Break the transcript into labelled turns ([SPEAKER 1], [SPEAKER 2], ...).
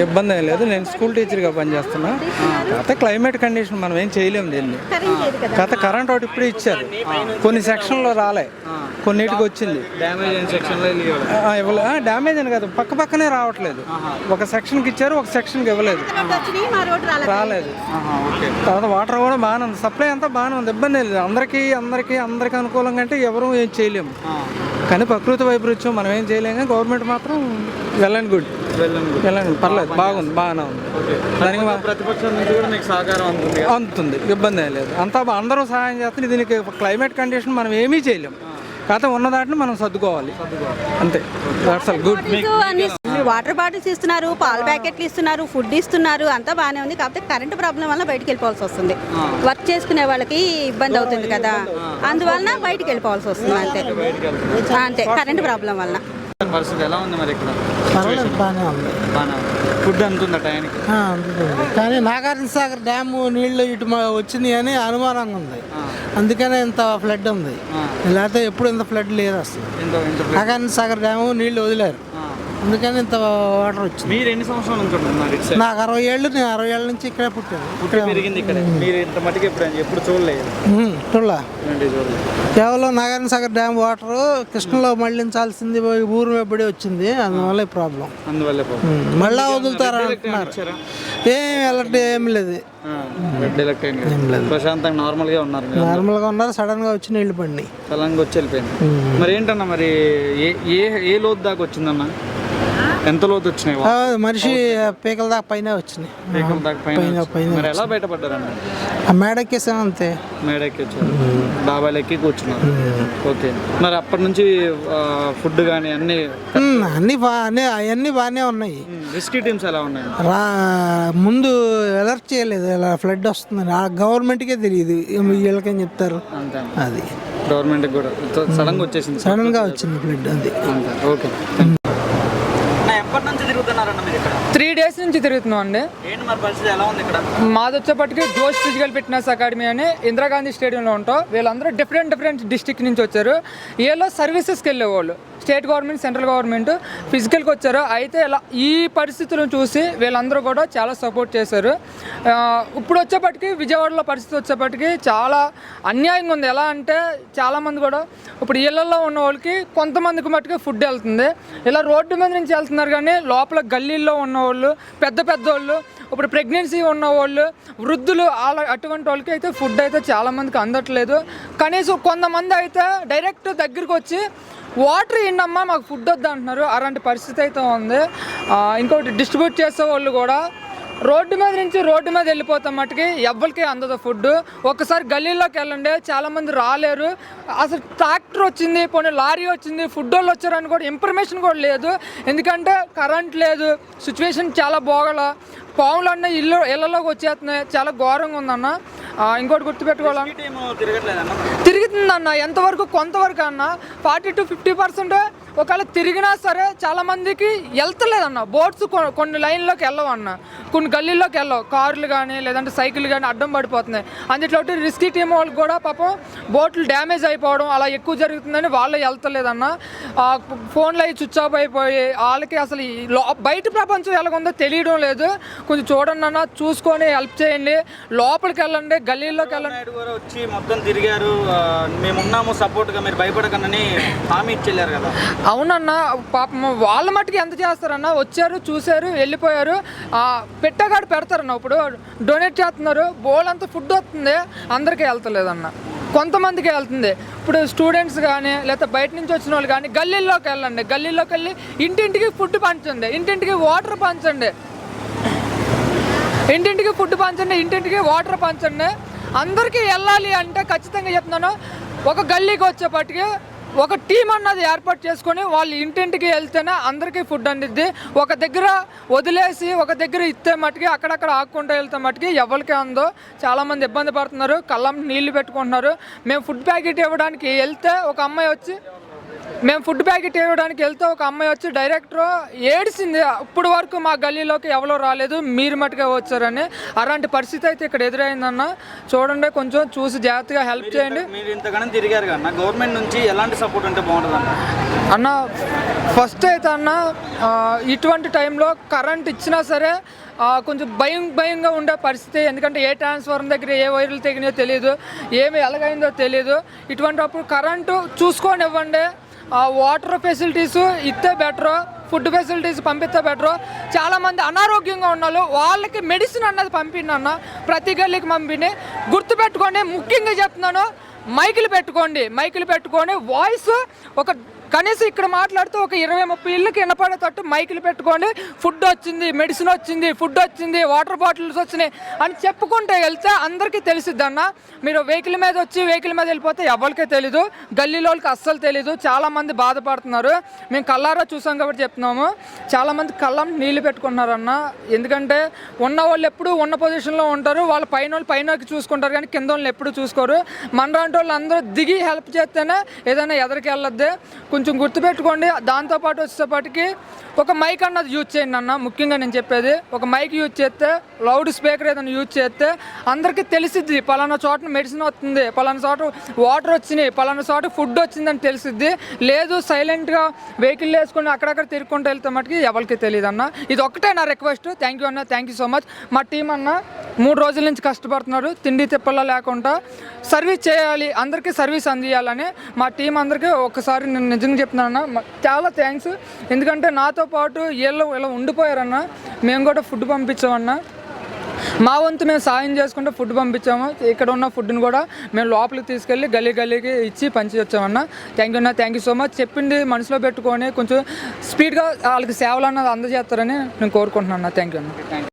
[SPEAKER 1] ఇబ్బంది ఏం లేదు. నేను స్కూల్ టీచర్గా పనిచేస్తున్నా. కాకపోతే క్లైమేట్ కండిషన్ మనం ఏం చేయలేము దీన్ని. కాకపోతే కరెంట్ ఒకటి ఇప్పుడు ఇచ్చారు, కొన్ని సెక్షన్లో రాలే, కొన్నిటికి వచ్చింది. డ్యామేజ్ అని కాదు, పక్క పక్కనే రావట్లేదు. ఒక సెక్షన్కి ఇచ్చారు, ఒక సెక్షన్కి ఇవ్వలేదు, రాలేదు. తర్వాత వాటర్ కూడా బాగానే ఉంది, సప్లై అంతా బాగానే ఉంది, ఇబ్బంది లేదు. అందరికీ అనుకూలంగా అంటే ఎవరు ఏం చేయలేము. కానీ ప్రకృతి వైపరీత్యం మనం ఏం చేయలేము. కానీ గవర్నమెంట్ మాత్రం వెల్ అండ్ గుడ్, పర్లేదు, బాగుంది, బాగానే ఉంది. దానికి
[SPEAKER 2] ప్రతిపక్షం నుంచి కూడా మీకు సహకారం
[SPEAKER 1] అందుతుంది, ఇబ్బంది ఏం లేదు. అంతా అందరూ సహాయం చేస్తుంది. దీనికి క్లైమేట్ కండిషన్ మనం ఏమీ చేయలేము. కాకపోతే ఉన్న దాంట్లో మనం సర్దుకోవాలి అంతే. గుడ్.
[SPEAKER 3] వాటర్ బాటిల్స్ ఇస్తున్నారు, పాల ప్యాకెట్లు ఇస్తున్నారు, ఫుడ్ ఇస్తున్నారు, అంతా బాగానే ఉంది. కాకపోతే కరెంటు ప్రాబ్లం వల్ల బయటకు వెళ్ళిపోవాల్సి వస్తుంది. వర్క్ చేసుకునే వాళ్ళకి ఇబ్బంది అవుతుంది కదా, అందువలన బయటకు వెళ్ళిపోవాల్సి వస్తుంది. అంతే కరెంటు ప్రాబ్లం వల్ల.
[SPEAKER 2] పరిస్థితి ఎలా ఉంది మరి ఇక్కడ?
[SPEAKER 4] బాగానే ఉంది.
[SPEAKER 2] ఫుడ్ అందుతుందా టైంకి?
[SPEAKER 4] అందుతుంది, కానీ నాగార్జున సాగర్ డ్యాము నీళ్లు ఇటు వచ్చింది అని అనుమానంగా ఉంది. అందుకనే ఇంత ఫ్లడ్ ఉంది, లేకపోతే ఎప్పుడు ఇంత ఫ్లడ్ లేదు అసలు. నాగార్జున సాగర్ డ్యాము నీళ్లు వదిలేరు, అందుకని ఇంత వాటర్ వచ్చింది.
[SPEAKER 2] మీరు ఎన్ని సంవత్సరాల నుంచి ఉంటున్నారు?
[SPEAKER 4] నాకు 60 ఏళ్ళు, నేను 60 ఏళ్ళ నుంచి ఇక్కడే
[SPEAKER 2] పెరిగింది ఇక్కడ. మీరు ఇంత మటుకు ఎప్పుడు చూడలేదు?
[SPEAKER 4] కేవలం నాగార్జున సాగర్ డ్యామ్ వాటర్ కృష్ణలో మళ్లించాల్సింది ఊరు వెంబడి వచ్చింది, అందువల్ల ప్రాబ్లం. మళ్ళా వదులుతారా అంటున్నారు. ఏం లేదు,
[SPEAKER 2] ప్రశాంతంగా నార్మల్గా
[SPEAKER 4] ఉన్నారు. సడన్ గా వచ్చి నీళ్లు పడినాయి,
[SPEAKER 2] వెళ్ళిపోయింది. మరి ఏంటన్నా, మరి ఏ లోతు దాకా వచ్చిందన్నా? ఎంత లోతు వచ్చినాయి?
[SPEAKER 4] మనిషి పీకల దాకా పైన వచ్చినాయి.
[SPEAKER 2] మరి ఎలా బయటపడ్డారన్న?
[SPEAKER 4] మేడెక్కేసాం అంతే.
[SPEAKER 2] మేడెక్కొచ్చారు, డాబాలు ఎక్కి కూర్చున్నారు. ఓకే. మరి అప్పటి నుంచి ఫుడ్ కానీ
[SPEAKER 4] అవన్నీ బాగానే ఉన్నాయి.
[SPEAKER 2] రెస్క్యూ టీమ్స్ ఎలా ఉన్నాయి?
[SPEAKER 4] ముందు అలర్ట్ చేయలేదు, ఇలా ఫ్లడ్ వస్తుందని. గవర్నమెంట్కే తెలియదు, వీళ్ళకని చెప్తారు. అది
[SPEAKER 2] గవర్నమెంట్ కూడా సడన్ గా వచ్చేసింది,
[SPEAKER 4] వచ్చింది ఫ్లడ్. అది
[SPEAKER 2] ఓకే.
[SPEAKER 5] 3 days నుంచి తిరుగుతున్నాం అండి. మాది వచ్చేప్పటికి జోష్ ఫిజికల్ ఫిట్నెస్ అకాడమీ అని ఇందిరాగాంధీ స్టేడియంలో ఉంటాం. వీళ్ళందరూ డిఫరెంట్ డిస్ట్రిక్ట్ నుంచి వచ్చారు. వీళ్ళు సర్వీసెస్కి వెళ్ళేవాళ్ళు, స్టేట్ గవర్నమెంట్, సెంట్రల్ గవర్నమెంట్ ఫిజికల్కి వచ్చారు. అయితే ఇలా ఈ పరిస్థితులను చూసి వీళ్ళందరూ కూడా చాలా సపోర్ట్ చేశారు. ఇప్పుడు వచ్చేప్పటికి విజయవాడలో పరిస్థితి వచ్చేప్పటికి చాలా అన్యాయంగా ఉంది. ఎలా అంటే చాలామంది కూడా ఇప్పుడు ఇళ్లలో ఉన్న వాళ్ళకి కొంతమందికి మట్టుకు ఫుడ్ వెళ్తుంది, ఇలా రోడ్డు మీద నుంచి వెళ్తున్నారు. కానీ లోపల గల్లీల్లో ఉన్నవాళ్ళు, పెద్దోళ్ళు, ఇప్పుడు ప్రెగ్నెన్సీ ఉన్నవాళ్ళు, వృద్ధులు, అటువంటి వాళ్ళకి అయితే ఫుడ్ అయితే చాలామందికి అందట్లేదు. కనీసం కొంతమంది అయితే డైరెక్ట్ దగ్గరికి వచ్చి వాటర్ ఏంటమ్మా మాకు ఫుడ్ వద్దు అంటున్నారు. అలాంటి పరిస్థితి అయితే ఉంది. ఇంకొకటి డిస్ట్రిబ్యూట్ చేసే వాళ్ళు కూడా రోడ్డు మీద వెళ్ళిపోతాం మట్టుకి ఎవరికి అందదు ఫుడ్. ఒక్కసారి గల్లీలోకి వెళ్ళండి, చాలామంది రాలేరు. అసలు ట్రాక్టర్ వచ్చింది, పోనీ లారీ వచ్చింది, ఫుడ్ వాళ్ళు వచ్చారని కూడా ఇన్ఫర్మేషన్ కూడా లేదు. ఎందుకంటే కరెంట్ లేదు, సిచ్యువేషన్ చాలా బాగల. పాములు అన్న ఇళ్ళలోకి వచ్చేస్తున్నాయి, చాలా ఘోరంగా ఉందన్న. ఇంకోటి గుర్తుపెట్టుకోవాలన్న, తిరుగుతుందన్న. ఎంతవరకు? కొంతవరకు అన్న 40 to 50% ఒకవేళ తిరిగినా సరే చాలామందికి వెళ్తలేదన్న. బోట్స్ కొన్ని లైన్లోకి వెళ్ళవన్న, కొన్ని గల్లీల్లోకి వెళ్ళవు. కార్లు కానీ లేదంటే సైకిల్ కానీ అడ్డం పడిపోతున్నాయి. అందులో రిస్కీ టీమ్ వాళ్ళకి కూడా పాపం బోట్లు డ్యామేజ్ అయిపోవడం అలా ఎక్కువ జరుగుతుందని వాళ్ళు వెళ్తలేదన్న. ఫోన్లు అవి స్విచ్ ఆఫ్ అయిపోయి వాళ్ళకి అసలు బయట ప్రపంచం ఎలాగుందో తెలియడం లేదు. కొంచెం చూడండి అన్న, చూసుకొని హెల్ప్ చేయండి. లోపలికి వెళ్ళండి, గల్లీల్లోకి వెళ్ళండి.
[SPEAKER 2] వచ్చి మొత్తం తిరిగారు, మేమున్నాము సపోర్ట్గా, మీరు భయపడకనని హామీ ఇచ్చెళ్ళారు కదా.
[SPEAKER 5] అవునన్న, పాపం వాళ్ళ మట్టుకు ఎంత చేస్తారన్న, వచ్చారు, చూశారు, వెళ్ళిపోయారు. పెట్టగాడు పెడతారన్న. ఇప్పుడు డొనేట్ చేస్తున్నారు, బోల్ అంతా ఫుడ్ వస్తుంది, అందరికీ వెళ్తలేదన్న, కొంతమందికి వెళ్తుంది. ఇప్పుడు స్టూడెంట్స్ కానీ లేకపోతే బయట నుంచి వచ్చిన వాళ్ళు కానీ గల్లీల్లోకి వెళ్ళండి. గల్లీలోకి వెళ్ళి ఇంటింటికి ఫుడ్ పంచండి, ఇంటింటికి వాటర్ పంచండి, ఇంటింటికి వాటర్ పంచండి. అందరికీ వెళ్ళాలి అంటే ఖచ్చితంగా చెప్తున్నాను, ఒక గల్లీకి వచ్చేపటికి ఒక టీం అన్నది ఏర్పాటు చేసుకొని వాళ్ళు ఇంటింటికి వెళ్తేనే అందరికీ ఫుడ్ అందిద్ది. ఒక దగ్గర వదిలేసి ఒక దగ్గర ఇస్తే మట్టుకి అక్కడక్కడ ఆక్కుంటూ వెళ్తే మట్టుకి ఎవరికి అందో. చాలామంది ఇబ్బంది పడుతున్నారు, కళ్ళం నీళ్లు పెట్టుకుంటున్నారు. మేము ఫుడ్ ప్యాకెట్ ఇవ్వడానికి వెళ్తే ఒక అమ్మాయి వచ్చి మేము ఫుడ్ ప్యాకెట్ ఇవ్వడానికి వెళ్తే ఒక అమ్మాయి వచ్చి డైరెక్టర్ ఏడిసింది, ఇప్పుడు వరకు మా గల్లీలోకి ఎవరో రాలేదు, మీరు మటుగా వచ్చారని. అలాంటి పరిస్థితి అయితే ఇక్కడ ఎదురైందన్న. చూడండి, కొంచెం చూసి జాగ్రత్తగా హెల్ప్ చేయండి.
[SPEAKER 2] మీరు ఇంతగానో తిరిగారు కన్నా, గవర్నమెంట్ నుంచి ఎలాంటి సపోర్ట్ ఉంటే బాగుంటుంది
[SPEAKER 5] అన్న? ఫస్ట్ అయితే అన్న, ఇటువంటి టైంలో కరెంట్ ఇచ్చినా సరే కొంచెం భయంగా ఉండే పరిస్థితి. ఎందుకంటే ఏ ట్రాన్స్ఫార్మర్ దగ్గర ఏ వైర్లు తెగినాయో తెలియదు, ఏమి ఎలాగైందో తెలియదు. ఇటువంటిప్పుడు కరెంటు చూసుకొని ఇవ్వండి. వాటర్ ఫెసిలిటీస్ ఇస్తే బెటరు, ఫుడ్ ఫెసిలిటీస్ పంపిస్తే బెటరు. చాలామంది అనారోగ్యంగా ఉన్నారు, వాళ్ళకి మెడిసిన్ అన్నది పంపిండి అన్న, ప్రతి గల్లీకి పంపిండి. గుర్తుపెట్టుకోండి, ముఖ్యంగా చెప్తున్నాను, మైకులు పెట్టుకొని వాయిస్ ఒక కనీసం ఇక్కడ మాట్లాడుతూ ఒక 20-30 ఇళ్ళకి వినపడేటట్టు మైకులు పెట్టుకోండి. ఫుడ్ వచ్చింది, మెడిసిన్ వచ్చింది, ఫుడ్ వచ్చింది, వాటర్ బాటిల్స్ వచ్చినాయి అని చెప్పుకుంటే వెళ్తే అందరికీ తెలిసిద్ది అన్న. మీరు వెహికల్ మీద వెళ్ళిపోతే ఎవరికీ తెలీదు, గల్లీలోకి అస్సలు తెలీదు. చాలామంది బాధపడుతున్నారు, మేము కళ్ళారా చూసాం కాబట్టి చెప్తున్నాము. చాలామంది కళ్ళం నీళ్ళు పెట్టుకున్నారన్న. ఎందుకంటే ఉన్న వాళ్ళు ఎప్పుడు ఉన్న పొజిషన్లో ఉంటారు, వాళ్ళ పైనకి చూసుకుంటారు కానీ కింద వాళ్ళు ఎప్పుడు చూసుకోరు. మనలాంటి వాళ్ళు అందరూ దిగి హెల్ప్ చేస్తేనే ఏదైనా ఎదరికి వెళ్ళొద్ది. కొంచెం గుర్తుపెట్టుకోండి. దాంతోపాటు వచ్చేటప్పటికి ఒక మైక్ అన్నది యూజ్ చేయండి అన్న. ముఖ్యంగా నేను చెప్పేది, ఒక మైక్ యూజ్ చేస్తే, లౌడ్ స్పీకర్ ఏదైనా యూజ్ చేస్తే అందరికీ తెలిసిద్ది, పలానా చోట మెడిసిన్ వస్తుంది, పలానా చోట వాటర్ వచ్చినాయి, పలానా చోట ఫుడ్ వచ్చిందని తెలిసిద్ది. లేదు సైలెంట్గా వెహికల్ వేసుకొని అక్కడక్కడ తిరుగుకుంటూ వెళ్తే మటుకి ఎవరికి తెలియదు అన్న. ఇది ఒక్కటే నా రిక్వెస్ట్. థ్యాంక్ యూ అన్న, థ్యాంక్ యూ సో మచ్. మా టీం అన్న 3 రోజుల నుంచి కష్టపడుతున్నారు, తిండి తిప్పలా లేకుండా సర్వీస్ చేయాలి, అందరికీ సర్వీస్ అందియాలని. మా టీం అందరికీ ఒక్కసారి నేను నిజంగా చెప్తున్నానన్న, చాలా థ్యాంక్స్. ఎందుకంటే నాతో పాటు వీళ్ళు ఇలా ఉండిపోయారన్న. మేము కూడా ఫుడ్ పంపించామన్న, మా వంతు మేము సాయం చేసుకుంటే ఫుడ్ పంపించాము. ఇక్కడ ఉన్న ఫుడ్ని కూడా మేము లోపలికి తీసుకెళ్ళి గల్లీకి ఇచ్చి పంచి వచ్చామన్న. థ్యాంక్ యూ అన్న, థ్యాంక్ యూ సో మచ్. చెప్పింది మనసులో పెట్టుకొని కొంచెం స్పీడ్గా వాళ్ళకి సేవలు అన్నది అందజేస్తారని నేను కోరుకుంటున్నాను అన్న. థ్యాంక్ యూ అన్న.